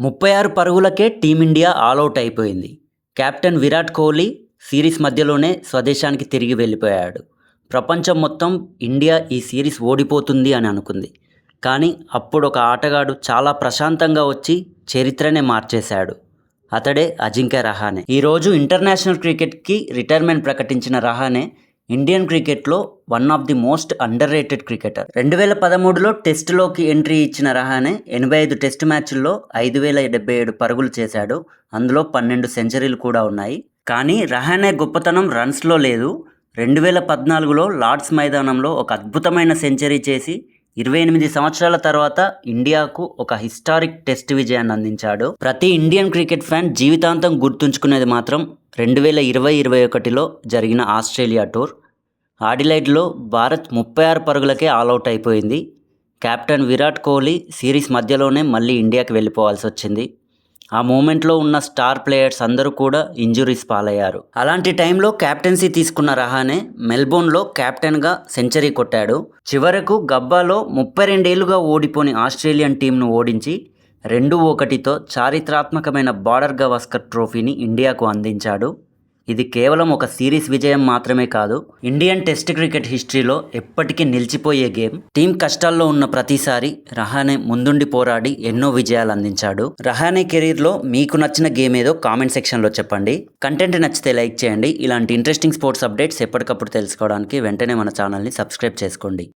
36 పరుగులకే team India all out అయిపోయింది. Captain Virat Kohli series మధ్యలోనే స్వదేశానికి తిరిగి వెళ్ళిపోయాడు. ప్రపంచం మొత్తం ఇండియా ఈ సిరీస్ ఓడిపోతుంది అని అనుకుంది. కానీ అప్పుడు ఒక ఆటగాడు చాలా ప్రశాంతంగా వచ్చి చరిత్రనే మార్చేశాడు. అతడే అజింక్య రహానే. ఈరోజు ఇంటర్నేషనల్ క్రికెట్కి రిటైర్మెంట్ ప్రకటించిన రహానే ఇండియన్ క్రికెట్లో one of the most underrated cricketer. 2013లో టెస్టులోకి ఎంట్రీ ఇచ్చిన రహానే 85 టెస్ట్ మ్యాచ్ల్లో 5077 పరుగులు చేశాడు. అందులో 12 సెంచరీలు కూడా ఉన్నాయి. కానీ రహానే గొప్పతనం రన్స్లో లేదు. 2014లో లార్డ్స్ మైదానంలో ఒక అద్భుతమైన సెంచరీ చేసి 28 సంవత్సరాల తర్వాత ఇండియాకు ఒక హిస్టారిక్ టెస్ట్ విజయాన్ని అందించాడు. ప్రతి ఇండియన్ క్రికెట్ ఫ్యాన్ జీవితాంతం గుర్తుంచుకునేది మాత్రం 2020-21లో జరిగిన ఆస్ట్రేలియా టూర్. ఆడిలైడ్లో భారత్ 36 పరుగులకే ఆల్అవుట్ అయిపోయింది. కెప్టెన్ విరాట్ కోహ్లీ సిరీస్ మధ్యలోనే మళ్ళీ ఇండియాకి వెళ్ళిపోవాల్సి వచ్చింది. ఆ మూమెంట్లో ఉన్న స్టార్ ప్లేయర్స్ అందరూ కూడా ఇంజురీస్ పాలయ్యారు. అలాంటి టైంలో కెప్టెన్సీ తీసుకున్న రహానే మెల్బోర్న్లో కెప్టెన్గా సెంచరీ కొట్టాడు. చివరకు గబ్బాలో 32 ఏళ్లుగా ఓడిపోని ఆస్ట్రేలియన్ టీంను ఓడించి 2-1తో చారిత్రాత్మకమైన బార్డర్ గవాస్కర్ ట్రోఫీని ఇండియాకు అందించాడు. ఇది కేవలం ఒక సిరీస్ విజయం మాత్రమే కాదు, ఇండియన్ టెస్ట్ క్రికెట్ హిస్టరీలో ఎప్పటికీ నిలిచిపోయే గేమ్. టీం కష్టాల్లో ఉన్న ప్రతిసారి రహానే ముందుండి పోరాడి ఎన్నో విజయాలు అందించాడు. రహానే కెరీర్లో మీకు నచ్చిన గేమ్ ఏదో కామెంట్ సెక్షన్లో చెప్పండి. కంటెంట్ నచ్చితే లైక్ చేయండి. ఇలాంటి ఇంట్రెస్టింగ్ స్పోర్ట్స్ అప్డేట్స్ ఎప్పటికప్పుడు తెలుసుకోవడానికి వెంటనే మన ఛానల్ని సబ్స్క్రైబ్ చేసుకోండి.